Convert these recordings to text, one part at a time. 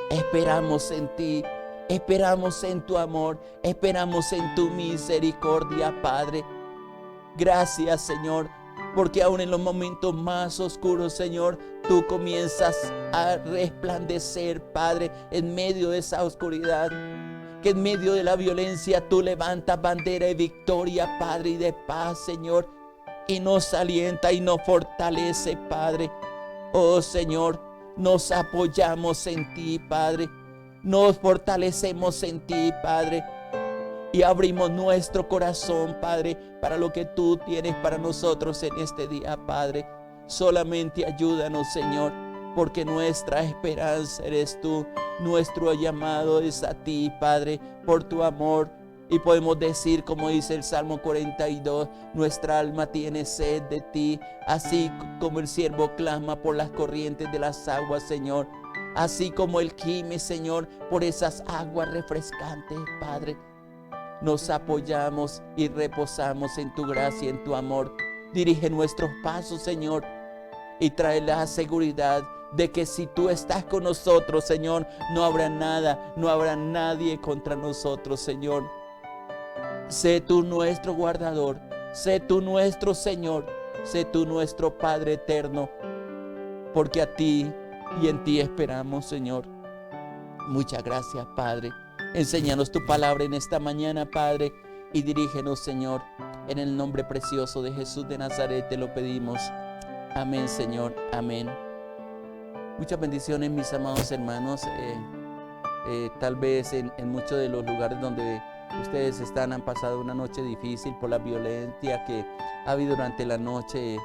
Esperamos en ti, esperamos en tu amor, esperamos en tu misericordia, Padre. Gracias, Señor, porque aún en los momentos más oscuros, Señor, tú comienzas a resplandecer, Padre, en medio de esa oscuridad. Que en medio de la violencia tú levantas bandera de victoria, Padre, y de paz, Señor, y nos alienta y nos fortalece, Padre. Oh, Señor, nos apoyamos en ti, Padre. Nos fortalecemos en ti, Padre. Y abrimos nuestro corazón, Padre, para lo que tú tienes para nosotros en este día, Padre. Solamente ayúdanos, Señor, porque nuestra esperanza eres tú. Nuestro llamado es a ti, Padre, por tu amor. Y podemos decir, como dice el Salmo 42, nuestra alma tiene sed de ti, así como el siervo clama por las corrientes de las aguas, Señor. Así como el gime, Señor, por esas aguas refrescantes, Padre. Nos apoyamos y reposamos en tu gracia, en tu amor. Dirige nuestros pasos, Señor, y trae la seguridad de que si tú estás con nosotros, Señor, no habrá nada, no habrá nadie contra nosotros, Señor. Sé tú nuestro guardador, sé tú nuestro Señor, sé tú nuestro Padre eterno, porque a ti y en ti esperamos, Señor. Muchas gracias, Padre. Enséñanos tu palabra en esta mañana, Padre, y dirígenos, Señor. En el nombre precioso de Jesús de Nazaret te lo pedimos. Amén, Señor. Amén. Muchas bendiciones, mis amados hermanos. Tal vez en muchos de los lugares donde ustedes están han pasado una noche difícil por la violencia que ha habido durante la noche.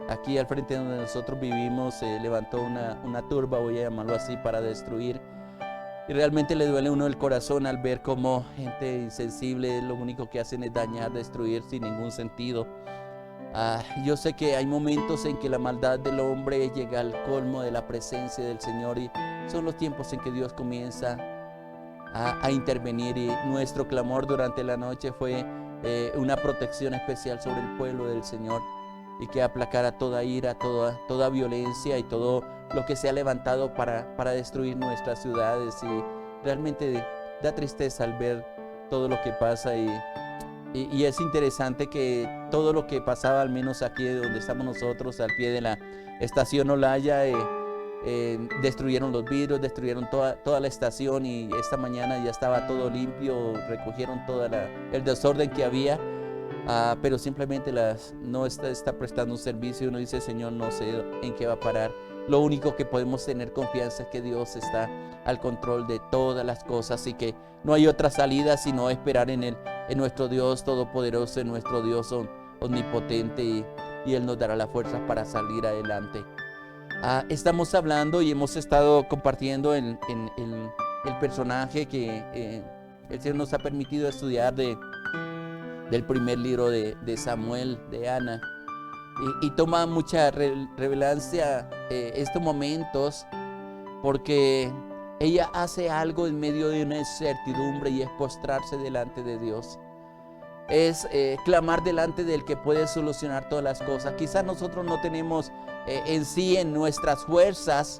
Aquí al frente donde nosotros vivimos se levantó una turba, voy a llamarlo así, para destruir. Y realmente le duele a uno el corazón al ver cómo gente insensible lo único que hacen es dañar, destruir sin ningún sentido. Yo sé que hay momentos en que la maldad del hombre llega al colmo de la presencia del Señor y son los tiempos en que Dios comienza a intervenir, y nuestro clamor durante la noche fue una protección especial sobre el pueblo del Señor, y que aplacara toda ira, toda violencia y todo lo que se ha levantado para destruir nuestras ciudades. Y realmente da tristeza al ver todo lo que pasa, y es interesante que todo lo que pasaba, al menos aquí donde estamos nosotros, al pie de la estación Olaya, destruyeron los vidrios, destruyeron toda la estación, y esta mañana ya estaba todo limpio, recogieron todo el desorden que había. Pero simplemente no está prestando un servicio, y uno dice, Señor, no sé en qué va a parar. Lo único que podemos tener confianza es que Dios está al control de todas las cosas, y que no hay otra salida sino esperar en nuestro Dios todopoderoso, en nuestro Dios omnipotente, y Él nos dará la fuerza para salir adelante. Estamos hablando y hemos estado compartiendo el personaje que el Señor nos ha permitido estudiar del primer libro de Samuel, de Ana, y toma mucha relevancia estos momentos, porque ella hace algo en medio de una incertidumbre, y es postrarse delante de Dios. Es clamar delante del que puede solucionar todas las cosas. Quizás nosotros no tenemos en sí, en nuestras fuerzas,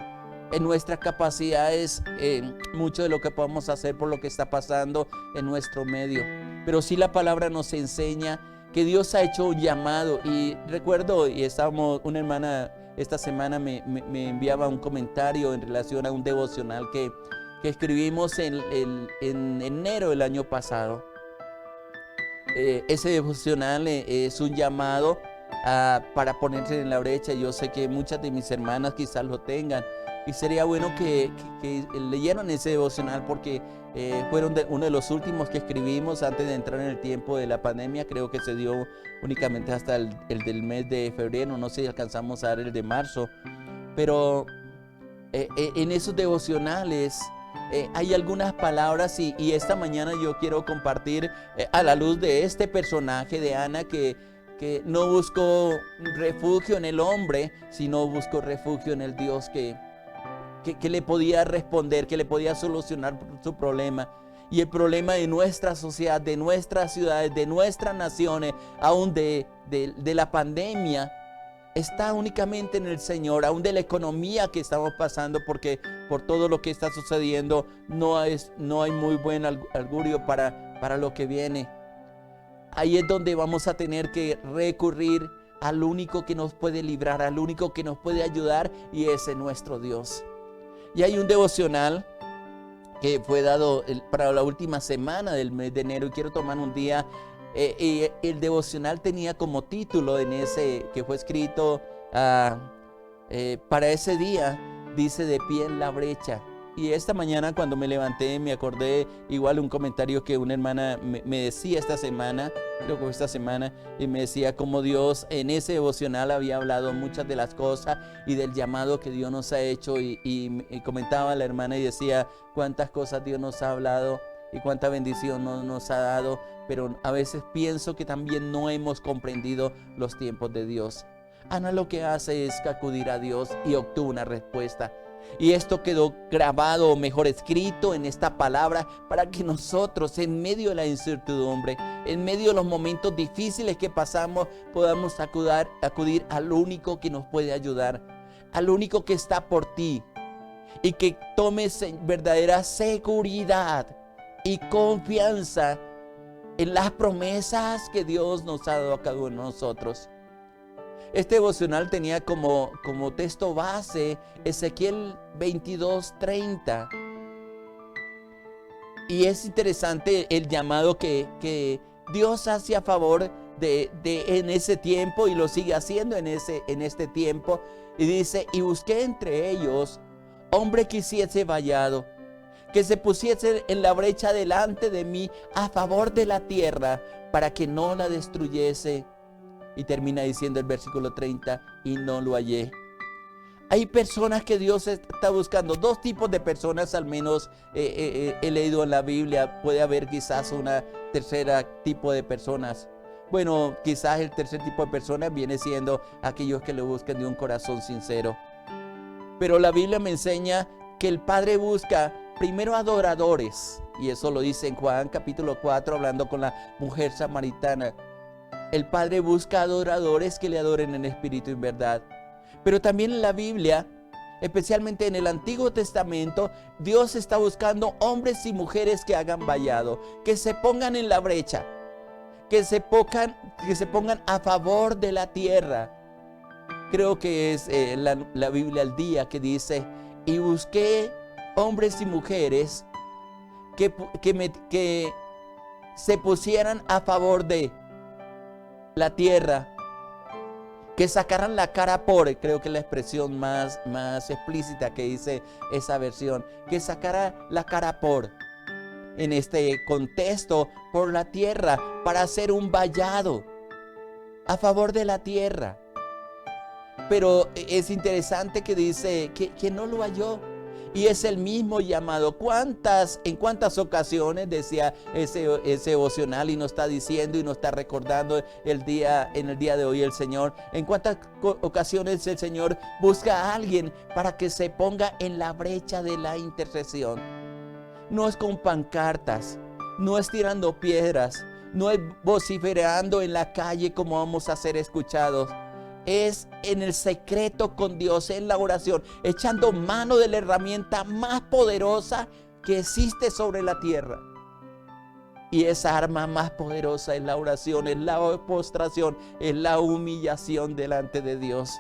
en nuestras capacidades, mucho de lo que podemos hacer por lo que está pasando en nuestro medio. Pero sí la palabra nos enseña que Dios ha hecho un llamado. Y recuerdo, una hermana esta semana me enviaba un comentario en relación a un devocional que escribimos en enero del año pasado. Ese devocional es un llamado para ponerse en la brecha. Yo sé que muchas de mis hermanas quizás lo tengan, y sería bueno que leyeran ese devocional, porque fueron uno de los últimos que escribimos antes de entrar en el tiempo de la pandemia. Creo que se dio únicamente hasta el del mes de febrero, no sé si alcanzamos a dar el de marzo, pero en esos devocionales hay algunas palabras, y esta mañana yo quiero compartir a la luz de este personaje de Ana, que no buscó refugio en el hombre, sino buscó refugio en el Dios que le podía responder, que le podía solucionar su problema. Y el problema de nuestra sociedad, de nuestras ciudades, de nuestras naciones, aún de la pandemia, está únicamente en el Señor, aún de la economía que estamos pasando, porque por todo lo que está sucediendo no hay muy buen augurio para lo que viene. Ahí es donde vamos a tener que recurrir al único que nos puede librar, al único que nos puede ayudar, y ese es nuestro Dios. Y hay un devocional que fue dado para la última semana del mes de enero, y quiero tomar un día. El devocional tenía como título en ese que fue escrito para ese día, dice: de pie en la brecha. Y esta mañana cuando me levanté me acordé igual un comentario que una hermana me decía esta semana, creo que fue esta semana, y me decía cómo Dios en ese devocional había hablado muchas de las cosas y del llamado que Dios nos ha hecho, y comentaba la hermana y decía cuántas cosas Dios nos ha hablado y cuánta bendición nos ha dado, pero a veces pienso que también no hemos comprendido los tiempos de Dios. Ana lo que hace es acudir a Dios y obtuvo una respuesta. Y esto quedó grabado, o mejor escrito en esta palabra, para que nosotros en medio de la incertidumbre, en medio de los momentos difíciles que pasamos, podamos acudir al único que nos puede ayudar, al único que está por ti, y que tomes verdadera seguridad y confianza en las promesas que Dios nos ha dado a cada uno de nosotros. Este devocional tenía como texto base Ezequiel 22:30. Y es interesante el llamado que Dios hace a favor de en ese tiempo, y lo sigue haciendo en este tiempo. Y dice: y busqué entre ellos hombre que hiciese vallado, que se pusiese en la brecha delante de mí a favor de la tierra, para que no la destruyese. Y termina diciendo el versículo 30: y no lo hallé. Hay personas que Dios está buscando, dos tipos de personas al menos he leído en la Biblia. Puede haber quizás una tercera tipo de personas. Bueno, quizás el tercer tipo de personas viene siendo aquellos que lo buscan de un corazón sincero. Pero la Biblia me enseña que el Padre busca primero adoradores, y eso lo dice en Juan capítulo 4, hablando con la mujer samaritana. El Padre busca adoradores que le adoren en espíritu y en verdad. Pero también en la Biblia, especialmente en el Antiguo Testamento, Dios está buscando hombres y mujeres que hagan vallado, que se pongan en la brecha, que se pongan a favor de la tierra. Creo que es la Biblia al día que dice: y busqué hombres y mujeres que se pusieran a favor de la tierra, que sacaran la cara por, creo que es la expresión más explícita que dice esa versión, que sacara la cara por, en este contexto, por la tierra, para hacer un vallado a favor de la tierra. Pero es interesante que dice que no lo halló. Y es el mismo llamado. En cuántas ocasiones decía ese devocional, y nos está diciendo y nos está recordando en el día de hoy el Señor? En cuántas ocasiones el Señor busca a alguien para que se ponga en la brecha de la intercesión. No es con pancartas, no es tirando piedras, no es vociferando en la calle como vamos a ser escuchados. Es en el secreto con Dios, en la oración, echando mano de la herramienta más poderosa que existe sobre la tierra. Y esa arma más poderosa es la oración, es la postración, es la humillación delante de Dios.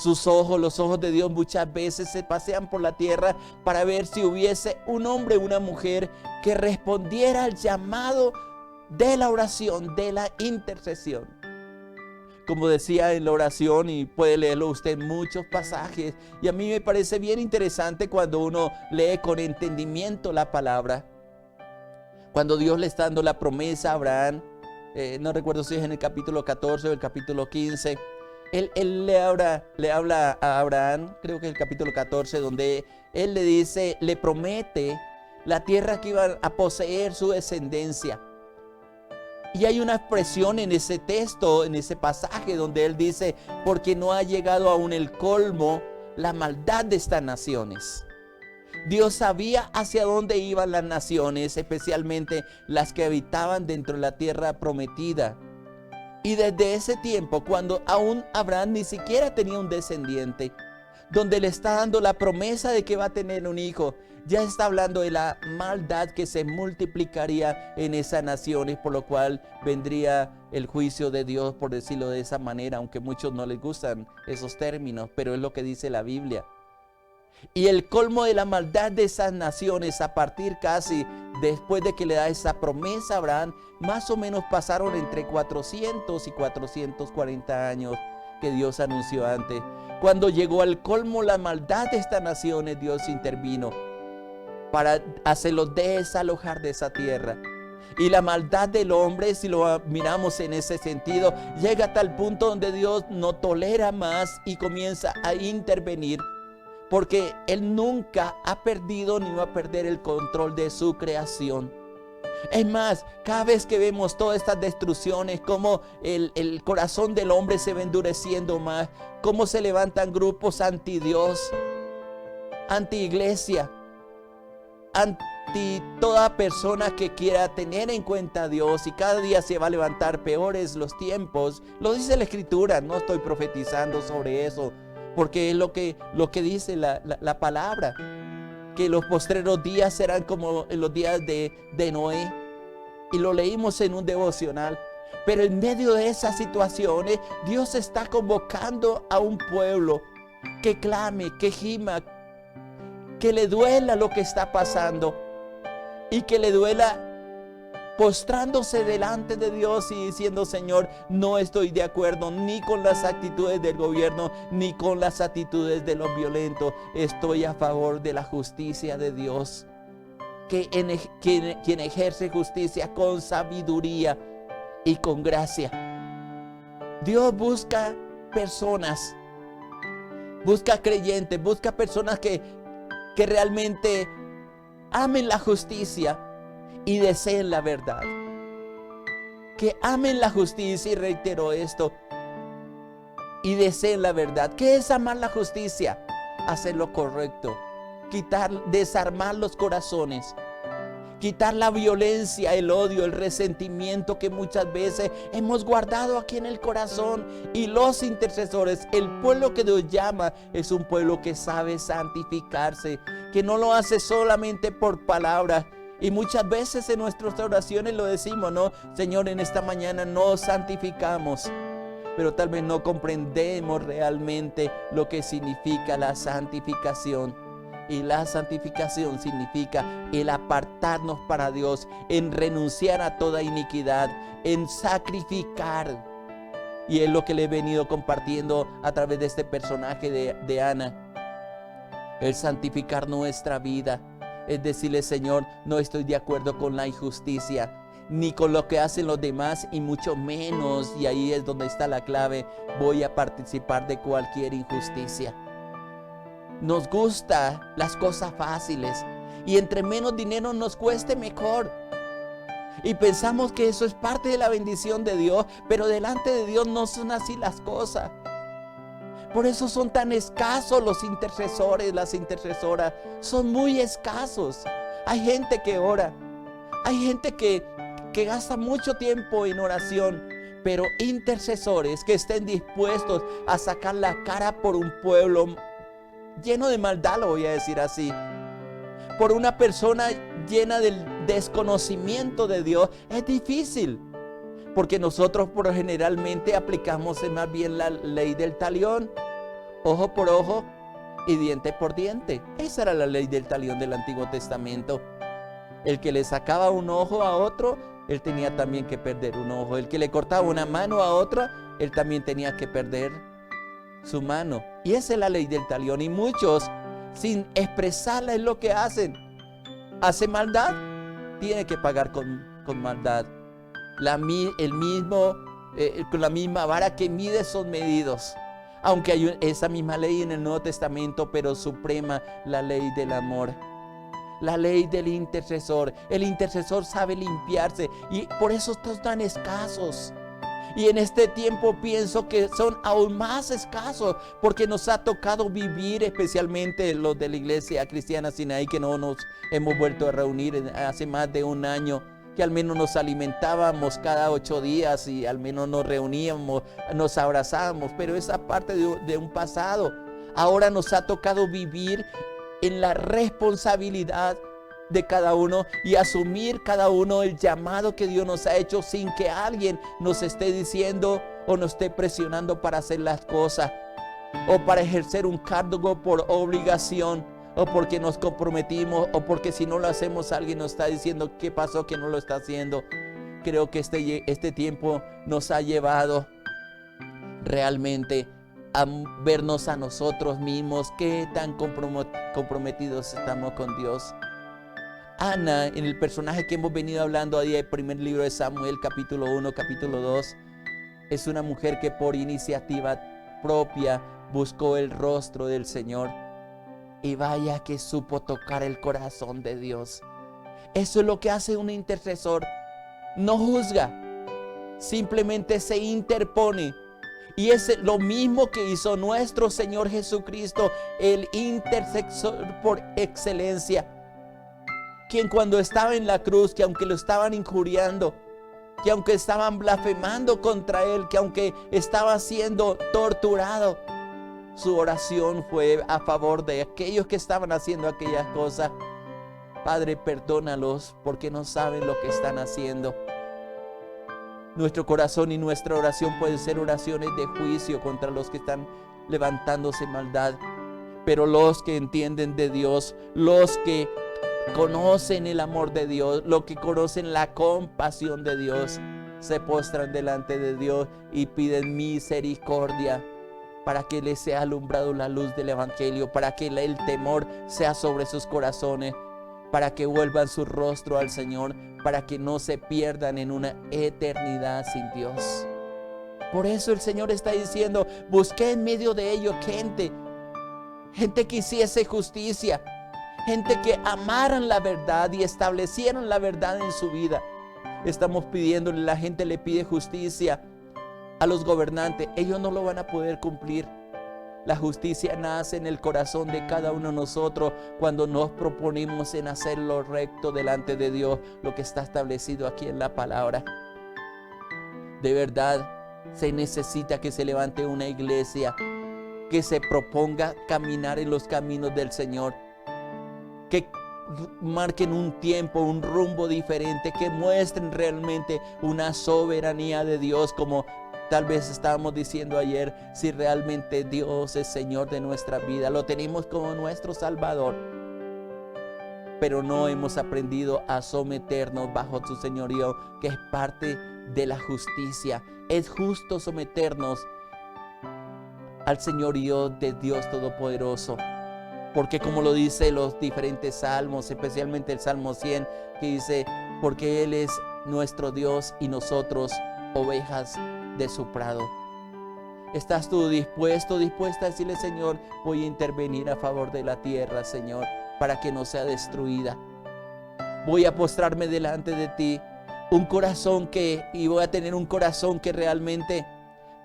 Los ojos de Dios muchas veces se pasean por la tierra para ver si hubiese un hombre o una mujer que respondiera al llamado de la oración, de la intercesión. Como decía en la oración, y puede leerlo usted en muchos pasajes, y a mí me parece bien interesante cuando uno lee con entendimiento la palabra. Cuando Dios le está dando la promesa a Abraham, no recuerdo si es en el capítulo 14 o el capítulo 15, Él le habla a Abraham, creo que es el capítulo 14, donde Él le dice, le promete la tierra que iba a poseer su descendencia. Y hay una expresión en ese texto, en ese pasaje, donde Él dice: porque no ha llegado aún el colmo la maldad de estas naciones. Dios sabía hacia dónde iban las naciones, especialmente las que habitaban dentro de la tierra prometida. Y desde ese tiempo, cuando aún Abraham ni siquiera tenía un descendiente, donde le está dando la promesa de que va a tener un hijo, ya está hablando de la maldad que se multiplicaría en esas naciones, por lo cual vendría el juicio de Dios, por decirlo de esa manera, aunque a muchos no les gustan esos términos, pero es lo que dice la Biblia. Y el colmo de la maldad de esas naciones, a partir casi después de que le da esa promesa a Abraham, más o menos pasaron entre 400 y 440 años que Dios anunció antes. Cuando llegó al colmo la maldad de estas naciones, Dios intervino para hacerlos desalojar de esa tierra. Y la maldad del hombre, si lo miramos en ese sentido, llega a tal punto donde Dios no tolera más y comienza a intervenir, porque Él nunca ha perdido ni va a perder el control de su creación. Es más, cada vez que vemos todas estas destrucciones, cómo el corazón del hombre se va endureciendo más, cómo se levantan grupos anti Dios, anti iglesia, anti toda persona que quiera tener en cuenta a Dios, y cada día se va a levantar peores los tiempos. Lo dice la Escritura, no estoy profetizando sobre eso, porque es lo que dice la palabra, que los postreros días serán como en los días de Noé, y lo leímos en un devocional. Pero en medio de esas situaciones, Dios está convocando a un pueblo que clame, que gima, que le duela lo que está pasando, y que le duela postrándose delante de Dios y diciendo: Señor, no estoy de acuerdo ni con las actitudes del gobierno, ni con las actitudes de los violentos. Estoy a favor de la justicia de Dios, quien ejerce justicia con sabiduría y con gracia. Dios busca personas, busca creyentes, busca personas que realmente amen la justicia y deseen la verdad. Que amen la justicia, y reitero esto, y deseen la verdad. ¿Qué es amar la justicia? Hacer lo correcto, desarmar los corazones, quitar la violencia, el odio, el resentimiento que muchas veces hemos guardado aquí en el corazón. Y los intercesores, el pueblo que Dios llama, es un pueblo que sabe santificarse, que no lo hace solamente por palabras. Y muchas veces en nuestras oraciones lo decimos, ¿no? Señor, en esta mañana nos santificamos, pero tal vez no comprendemos realmente lo que significa la santificación. Y la santificación significa el apartarnos para Dios, en renunciar a toda iniquidad, en sacrificar. Y es lo que le he venido compartiendo a través de este personaje de Ana. El santificar nuestra vida es decirle: Señor, no estoy de acuerdo con la injusticia, ni con lo que hacen los demás, y mucho menos, y ahí es donde está la clave, voy a participar de cualquier injusticia. Nos gustan las cosas fáciles, y entre menos dinero nos cueste, mejor. Y pensamos que eso es parte de la bendición de Dios, pero delante de Dios no son así las cosas. Por eso son tan escasos los intercesores, las intercesoras. Son muy escasos. Hay gente que ora. Hay gente que gasta mucho tiempo en oración. Pero intercesores que estén dispuestos a sacar la cara por un pueblo lleno de maldad, lo voy a decir así, por una persona llena del desconocimiento de Dios, es difícil. Porque nosotros generalmente aplicamos más bien la ley del talión, ojo por ojo y diente por diente. Esa era la ley del talión del Antiguo Testamento. El que le sacaba un ojo a otro, él tenía también que perder un ojo. El que le cortaba una mano a otra, él también tenía que perder su mano. Y esa es la ley del talión. Y muchos, sin expresarla, es lo que hacen. Hace maldad, tiene que pagar con maldad. Con la misma vara que mide son medidos. Aunque hay esa misma ley en el Nuevo Testamento, pero suprema la ley del amor, la ley del intercesor. El intercesor sabe limpiarse, y por eso están tan escasos. Y en este tiempo pienso que son aún más escasos, porque nos ha tocado vivir, especialmente los de la iglesia cristiana Sinaí, que no nos hemos vuelto a reunir hace más de un año. que al menos nos alimentábamos cada 8 días y al menos nos reuníamos, nos abrazábamos, pero esa parte de un pasado. Ahora nos ha tocado vivir en la responsabilidad de cada uno y asumir cada uno el llamado que Dios nos ha hecho sin que alguien nos esté diciendo o nos esté presionando para hacer las cosas o para ejercer un cargo por obligación o porque nos comprometimos o porque si no lo hacemos alguien nos está diciendo qué pasó que no lo está haciendo. Creo que este tiempo nos ha llevado realmente a vernos a nosotros mismos, qué tan comprometidos estamos con Dios. Ana, en el personaje que hemos venido hablando ahí, el primer libro de Samuel, capítulo 1, capítulo 2, es una mujer que por iniciativa propia buscó el rostro del Señor. Y vaya que supo tocar el corazón de Dios. Eso es lo que hace un intercesor. No juzga, simplemente se interpone. Y es lo mismo que hizo nuestro Señor Jesucristo, el intercesor por excelencia. Quien cuando estaba en la cruz, que aunque lo estaban injuriando, que aunque estaban blasfemando contra él, que aunque estaba siendo torturado, su oración fue a favor de aquellos que estaban haciendo aquellas cosas. Padre, perdónalos porque no saben lo que están haciendo. Nuestro corazón y nuestra oración pueden ser oraciones de juicio contra los que están levantándose en maldad. Pero los que entienden de Dios, los que conocen el amor de Dios, los que conocen la compasión de Dios, se postran delante de Dios y piden misericordia para que les sea alumbrado la luz del Evangelio, para que el temor sea sobre sus corazones, para que vuelvan su rostro al Señor, para que no se pierdan en una eternidad sin Dios. Por eso el Señor está diciendo, busqué en medio de ellos gente que hiciese justicia, gente que amaran la verdad y establecieran la verdad en su vida. Estamos pidiéndole, la gente le pide justicia a los gobernantes, ellos no lo van a poder cumplir. La justicia nace en el corazón de cada uno de nosotros cuando nos proponemos en hacer lo recto delante de Dios, lo que está establecido aquí en la palabra. De verdad, se necesita que se levante una iglesia que se proponga caminar en los caminos del Señor, que marquen un tiempo, un rumbo diferente, que muestren realmente una soberanía de Dios, como tal vez estábamos diciendo ayer, si realmente Dios es Señor de nuestra vida, lo tenemos como nuestro Salvador, pero no hemos aprendido a someternos bajo su señorío, que es parte de la justicia. Es justo someternos al señorío de Dios Todopoderoso, porque como lo dice los diferentes salmos, especialmente el Salmo 100, que dice, porque Él es nuestro Dios y nosotros ovejas de su prado. ¿Estás tú dispuesta a decirle, Señor, voy a intervenir a favor de la tierra, Señor, para que no sea destruida? Voy a postrarme delante de ti, y voy a tener un corazón que realmente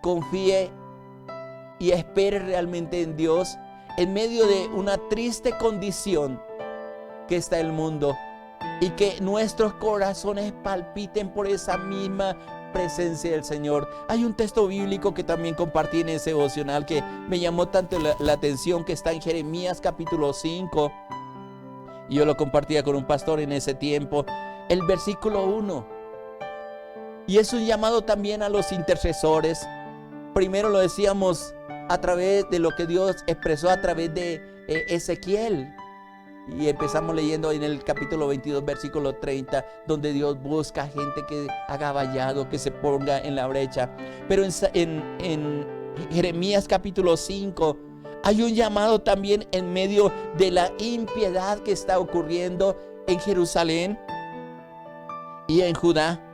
confíe y espere realmente en Dios, en medio de una triste condición que está el mundo, y que nuestros corazones palpiten por esa misma presencia del Señor. Hay un texto bíblico que también compartí en ese devocional que me llamó tanto la atención, que está en Jeremías capítulo 5, y yo lo compartía con un pastor en ese tiempo, el versículo 1, y es un llamado también a los intercesores. Primero lo decíamos a través de lo que Dios expresó a través de Ezequiel. Y empezamos leyendo en el capítulo 22, versículo 30, donde Dios busca gente que haga vallado, que se ponga en la brecha. Pero en Jeremías capítulo 5 hay un llamado también en medio de la impiedad que está ocurriendo en Jerusalén y en Judá.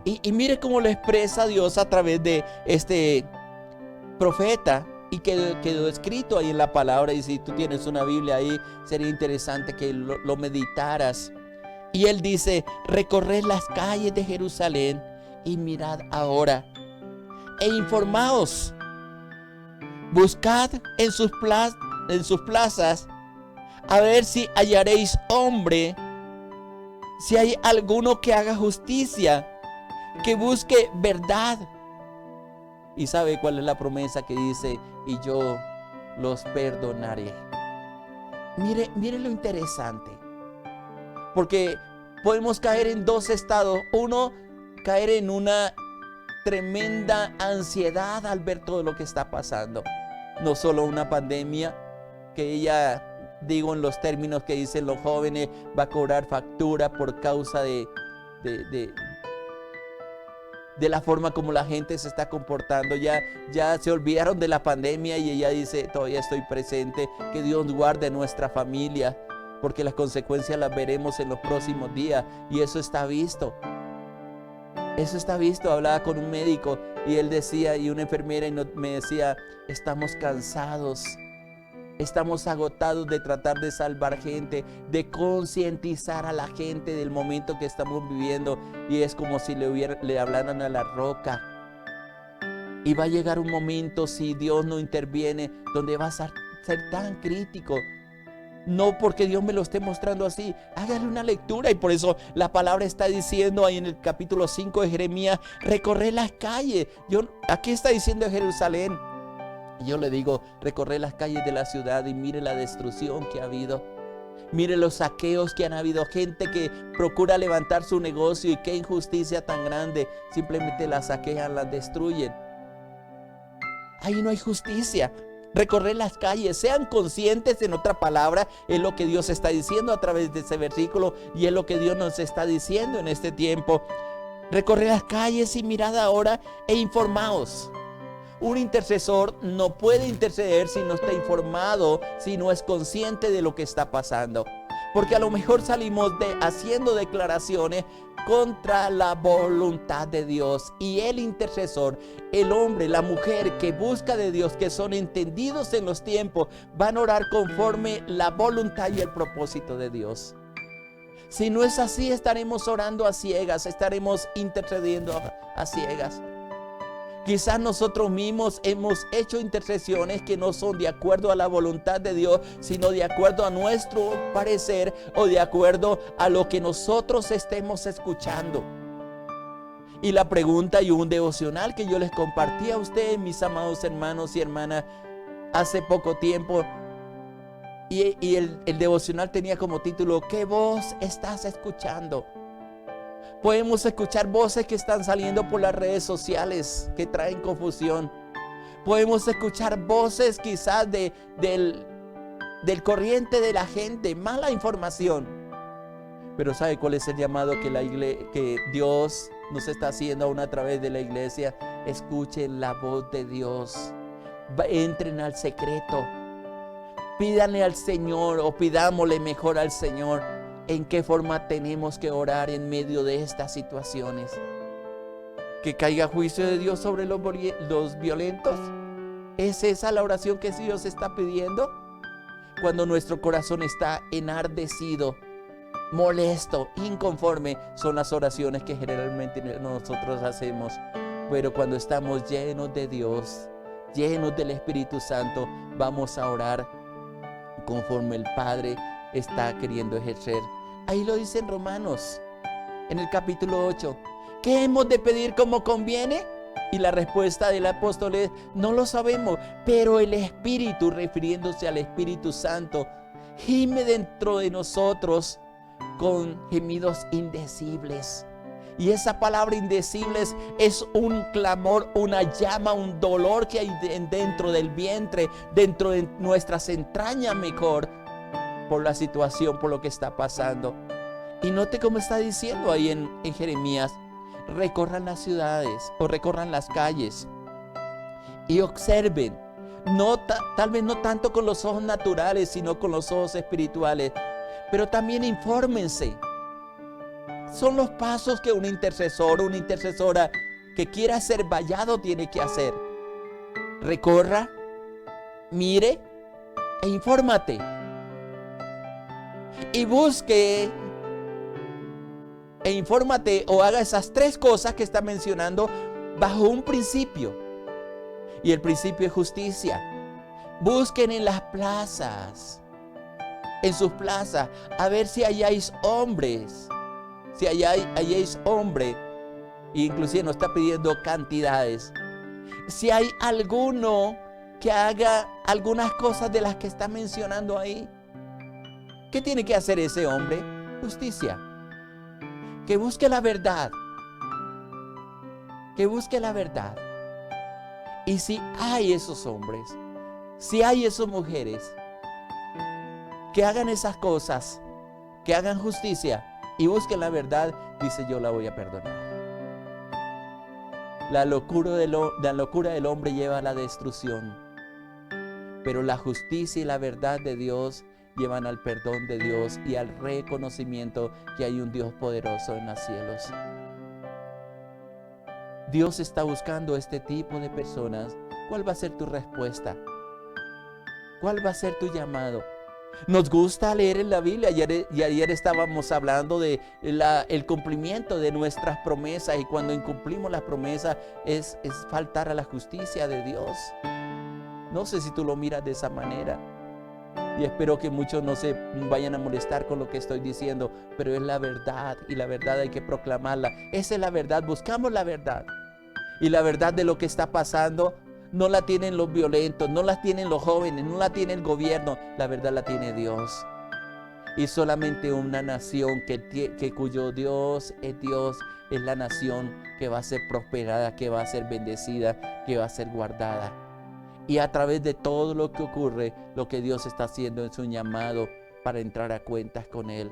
Y mire cómo lo expresa Dios a través de este profeta, y quedó escrito ahí en la palabra. Y si tú tienes una Biblia ahí, sería interesante que lo meditaras. Y él dice, recorred las calles de Jerusalén y mirad ahora e informaos, buscad en sus plazas a ver si hallaréis hombre Si hay alguno que haga justicia, que busque verdad. ¿Y sabe cuál es la promesa que dice? Y yo los perdonaré. Mire lo interesante. Porque podemos caer en dos estados. Uno, caer en una tremenda ansiedad al ver todo lo que está pasando. No solo una pandemia, que ella, digo en los términos que dicen los jóvenes, va a cobrar factura por causa de la forma como la gente se está comportando. Ya se olvidaron de la pandemia y ella dice, todavía estoy presente, que Dios guarde nuestra familia, porque las consecuencias las veremos en los próximos días, y eso está visto. Eso está visto. Hablaba con un médico y él decía, y una enfermera, y me decía, estamos cansados, estamos agotados de tratar de salvar gente, de concientizar a la gente del momento que estamos viviendo, y es como si le hablaran a la roca. Y va a llegar un momento, si Dios no interviene, donde vas a ser tan crítico. No porque Dios me lo esté mostrando así. Hágale una lectura, y por eso la palabra está diciendo ahí en el capítulo 5 de Jeremías, recorrer las calles. Aquí está diciendo Jerusalén. Yo le digo, recorrer las calles de la ciudad y mire la destrucción que ha habido. Mire los saqueos que han habido. Gente que procura levantar su negocio, y qué injusticia tan grande. Simplemente la saquean, la destruyen. Ahí no hay justicia. Recorrer las calles, sean conscientes, en otra palabra, es lo que Dios está diciendo a través de ese versículo, y es lo que Dios nos está diciendo en este tiempo. Recorrer las calles y mirad ahora e informaos. Un intercesor no puede interceder si no está informado, si no es consciente de lo que está pasando. Porque a lo mejor salimos haciendo declaraciones contra la voluntad de Dios. Y el intercesor, el hombre, la mujer que busca de Dios, que son entendidos en los tiempos, van a orar conforme la voluntad y el propósito de Dios. Si no es así, estaremos orando a ciegas, estaremos intercediendo a ciegas. Quizás nosotros mismos hemos hecho intercesiones que no son de acuerdo a la voluntad de Dios, sino de acuerdo a nuestro parecer o de acuerdo a lo que nosotros estemos escuchando. Y la pregunta y un devocional que yo les compartí a ustedes, mis amados hermanos y hermanas, hace poco tiempo. Y el devocional tenía como título, ¿qué voz estás escuchando? Podemos escuchar voces que están saliendo por las redes sociales que traen confusión. Podemos escuchar voces quizás del corriente de la gente, mala información. Pero ¿sabe cuál es el llamado que Dios nos está haciendo aún a través de la iglesia? Escuchen la voz de Dios. Entren al secreto. Pídanle al Señor, o pidámosle mejor al Señor, en qué forma tenemos que orar en medio de estas situaciones. Que caiga juicio de Dios sobre los violentos. ¿Es esa la oración que Dios está pidiendo? Cuando nuestro corazón está enardecido, molesto, inconforme, son las oraciones que generalmente nosotros hacemos. Pero cuando estamos llenos de Dios, llenos del Espíritu Santo, vamos a orar conforme el Padre está queriendo ejercer. Ahí lo dice en Romanos, en el capítulo 8. ¿Qué hemos de pedir como conviene? Y la respuesta del apóstol es, no lo sabemos, pero el Espíritu, refiriéndose al Espíritu Santo, gime dentro de nosotros con gemidos indecibles. Y esa palabra indecibles es un clamor, una llama, un dolor que hay dentro del vientre, dentro de nuestras entrañas mejor, por la situación, por lo que está pasando. Y note cómo está diciendo ahí en Jeremías, recorran las ciudades o recorran las calles y observen, tal vez no tanto con los ojos naturales, sino con los ojos espirituales, pero también infórmense. Son los pasos que un intercesor o una intercesora que quiera ser vallado tiene que hacer. Recorra, mire e infórmate. Y busque e infórmate, o haga esas tres cosas que está mencionando bajo un principio. Y el principio es justicia. Busquen en las plazas, en sus plazas, a ver si halláis hombres Si ahí es hombre, inclusive nos está pidiendo cantidades. Si hay alguno que haga algunas cosas de las que está mencionando ahí, ¿qué tiene que hacer ese hombre? Justicia. Que busque la verdad. Que busque la verdad. Y si hay esos hombres, si hay esas mujeres que hagan esas cosas, que hagan justicia y busquen la verdad, dice, yo la voy a perdonar. La locura del hombre lleva a la destrucción, pero la justicia y la verdad de Dios llevan al perdón de Dios y al reconocimiento que hay un Dios poderoso en los cielos. Dios está buscando este tipo de personas. ¿Cuál va a ser tu respuesta? ¿Cuál va a ser tu llamado? Nos gusta leer en la Biblia. Ayer estábamos hablando de el cumplimiento de nuestras promesas, y cuando incumplimos las promesas es faltar a la justicia de Dios. No sé si tú lo miras de esa manera, y espero que muchos no se vayan a molestar con lo que estoy diciendo, pero es la verdad, y la verdad hay que proclamarla. Esa es la verdad, buscamos la verdad, y la verdad de lo que está pasando no la tienen los violentos, no la tienen los jóvenes, no la tiene el gobierno. La verdad la tiene Dios. Y solamente una nación cuyo Dios es la nación que va a ser prosperada, que va a ser bendecida, que va a ser guardada. Y a través de todo lo que ocurre, lo que Dios está haciendo es un llamado para entrar a cuentas con Él.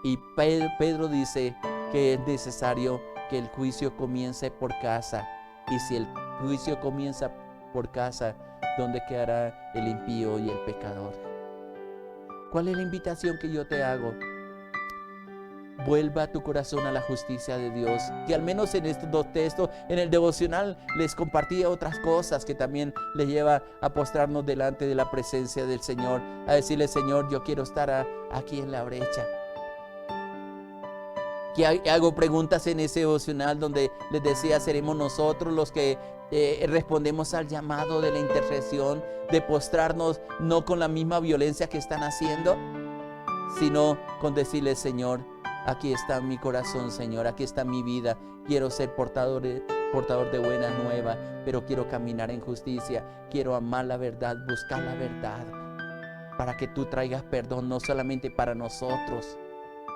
Y Pedro dice que es necesario que el juicio comience por casa. Y si el juicio comienza por casa, ¿dónde quedará el impío y el pecador? ¿Cuál es la invitación que yo te hago? Vuelva tu corazón a la justicia de Dios. Que al menos en estos dos textos, en el devocional, les compartí otras cosas que también les lleva a postrarnos delante de la presencia del Señor, a decirle, Señor, yo quiero estar aquí en la brecha. Que hago preguntas en ese devocional donde les decía, seremos nosotros los que respondemos al llamado de la intercesión, de postrarnos no con la misma violencia que están haciendo, sino con decirle, Señor, aquí está mi corazón, Señor, aquí está mi vida. Quiero ser portador de buena nueva, pero quiero caminar en justicia. Quiero amar la verdad, buscar la verdad, para que tú traigas perdón, no solamente para nosotros,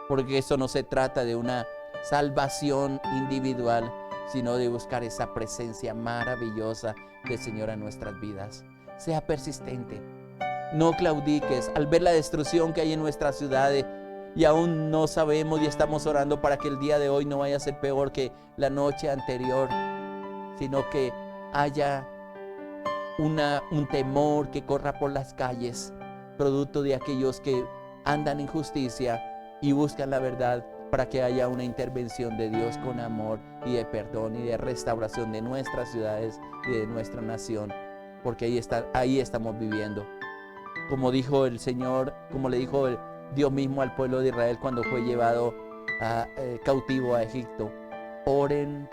porque eso no se trata de una salvación individual, sino de buscar esa presencia maravillosa del Señor en nuestras vidas. Sea persistente, no claudiques al ver la destrucción que hay en nuestras ciudades, y aún no sabemos y estamos orando para que el día de hoy no vaya a ser peor que la noche anterior, sino que haya un temor que corra por las calles, producto de aquellos que andan en justicia y buscan la verdad, para que haya una intervención de Dios con amor y de perdón y de restauración de nuestras ciudades y de nuestra nación, porque ahí estamos viviendo. Como dijo el Señor, como le dijo Dios mismo al pueblo de Israel cuando fue llevado cautivo a Egipto: oren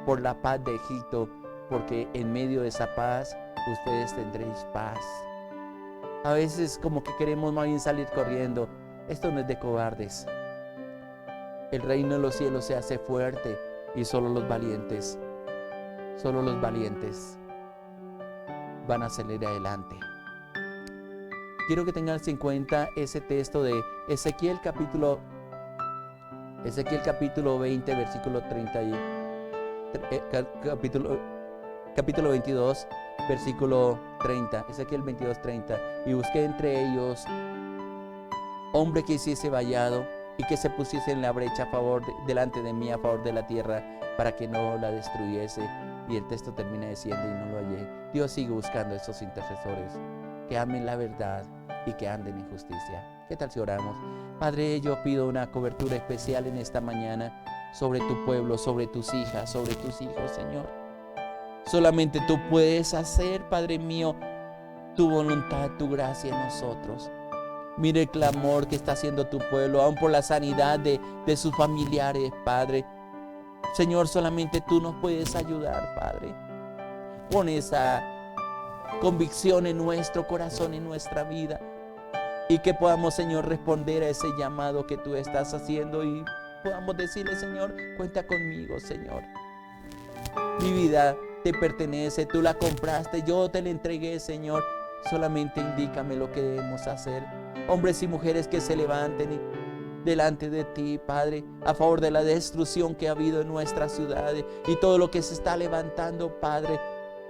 por la paz de Egipto, porque en medio de esa paz ustedes tendréis paz. A veces como que queremos más bien salir corriendo. Esto no es de cobardes. El reino de los cielos se hace fuerte, y solo los valientes van a salir adelante. Quiero que tengas en cuenta ese texto de Ezequiel capítulo 20, versículo 30 y capítulo 22, versículo 30. Ezequiel 22, 30. Y busqué entre ellos hombre que hiciese vallado y que se pusiese en la brecha delante de mí a favor de la tierra, para que no la destruyese. Y el texto termina diciendo, y no lo hallé. Dios sigue buscando a esos intercesores que amen la verdad y que anden en justicia. ¿Qué tal si oramos? Padre, yo pido una cobertura especial en esta mañana sobre tu pueblo, sobre tus hijas, sobre tus hijos, Señor. Solamente tú puedes hacer, Padre mío, tu voluntad, tu gracia en nosotros. Mire el clamor que está haciendo tu pueblo, aún por la sanidad de sus familiares, Padre. Señor, solamente tú nos puedes ayudar, Padre. Pon esa convicción en nuestro corazón, en nuestra vida, y que podamos, Señor, responder a ese llamado que tú estás haciendo, y podamos decirle, Señor, cuenta conmigo, Señor. Mi vida te pertenece, tú la compraste, yo te la entregué, Señor. Solamente indícame lo que debemos hacer. Hombres y mujeres que se levanten delante de ti, Padre, a favor de la destrucción que ha habido en nuestras ciudades y todo lo que se está levantando, Padre,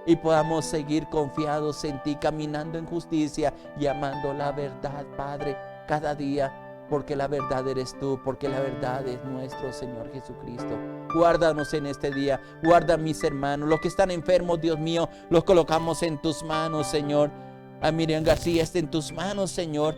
y podamos seguir confiados en ti, caminando en justicia y amando la verdad, Padre, cada día, porque la verdad eres tú, porque la verdad es nuestro Señor Jesucristo. Guárdanos en este día, guarda a mis hermanos, los que están enfermos, Dios mío, los colocamos en tus manos, Señor. A Miriam García está en tus manos, Señor.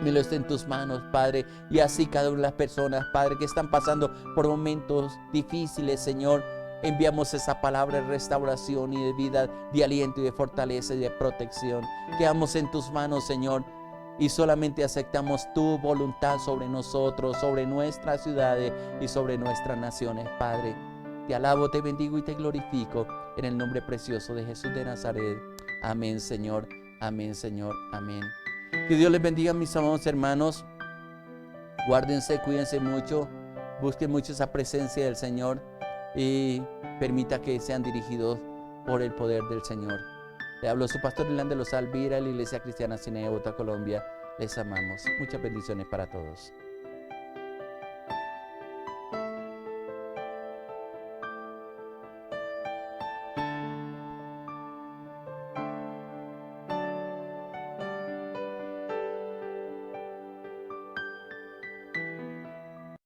Milo está en tus manos, Padre, y así cada una de las personas, Padre, que están pasando por momentos difíciles, Señor. Enviamos esa palabra de restauración y de vida, de aliento y de fortaleza y de protección. Quedamos en tus manos, Señor, y solamente aceptamos tu voluntad sobre nosotros, sobre nuestras ciudades y sobre nuestras naciones, Padre. Te alabo, te bendigo y te glorifico en el nombre precioso de Jesús de Nazaret. Amén, Señor. Amén, Señor. Amén. Que Dios les bendiga, mis amados hermanos. Guárdense, cuídense mucho. Busquen mucho esa presencia del Señor y permita que sean dirigidos por el poder del Señor. Le hablo su pastor Irlanda Los Alvira, la Iglesia Cristiana Sinaí de Bogotá, Colombia. Les amamos. Muchas bendiciones para todos.